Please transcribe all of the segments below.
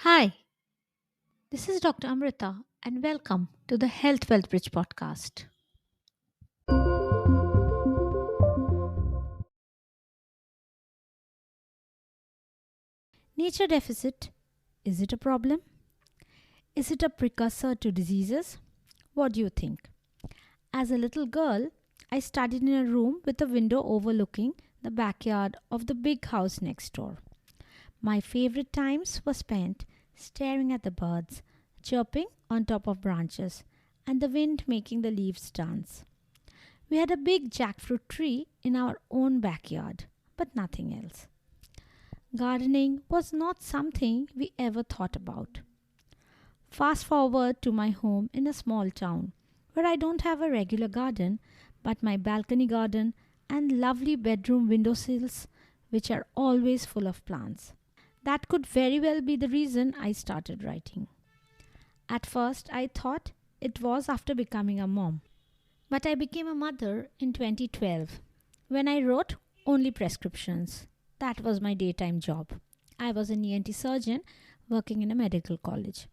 Hi, this is Dr. Amrita, and welcome to the Health Wealth Bridge podcast. Nature deficit, is it a problem? Is it a precursor to diseases? What do you think? As a little girl, I studied in a room with a window overlooking the backyard of the big house next door. My favorite times were spent staring at the birds chirping on top of branches and the wind making the leaves dance. We had a big jackfruit tree in our own backyard, but nothing else. Gardening was not something we ever thought about. Fast forward to my home in a small town where I don't have a regular garden, but my balcony garden and lovely bedroom windowsills, which are always full of plants. That could very well be the reason I started writing. At first, I thought it was after becoming a mom. But I became a mother in 2012 when I wrote only prescriptions. That was my daytime job. I was an ENT surgeon working in a medical college.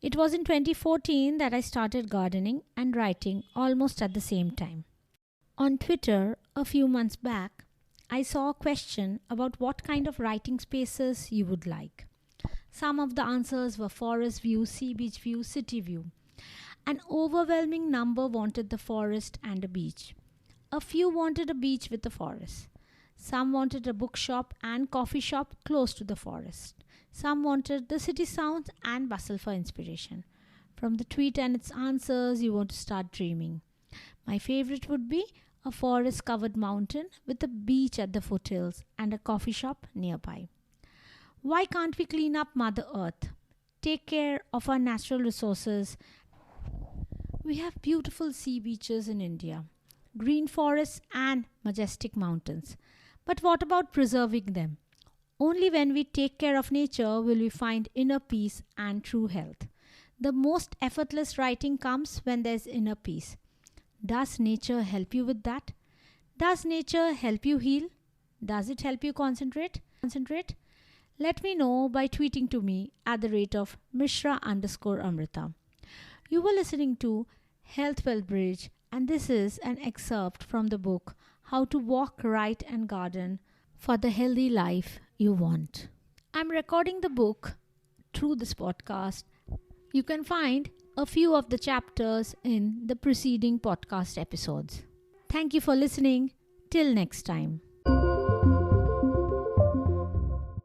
It was in 2014 that I started gardening and writing almost at the same time. On Twitter, a few months back, I saw a question about what kind of writing spaces you would like. Some of the answers were forest view, sea beach view, city view. An overwhelming number wanted the forest and a beach. A few wanted a beach with a forest. Some wanted a bookshop and coffee shop close to the forest. Some wanted the city sounds and bustle for inspiration. From the tweet and its answers, you want to start dreaming. My favorite would be a forest covered mountain with a beach at the foothills and a coffee shop nearby. Why can't we clean up Mother Earth? Take care of our natural resources. We have beautiful sea beaches in India, green forests, and majestic mountains. But what about preserving them? Only when we take care of nature will we find inner peace and true health. The most effortless writing comes when there's inner peace. Does nature help you with that? Does nature help you heal? Does it help you concentrate? Let me know by tweeting to me at the rate of Mishra_Amrita. You were listening to Health Well Bridge, and this is an excerpt from the book How to Walk, Write, and Garden for the Healthy Life You Want. I'm recording the book through this podcast. You can find a few of the chapters in the preceding podcast episodes. Thank you for listening. Till next time.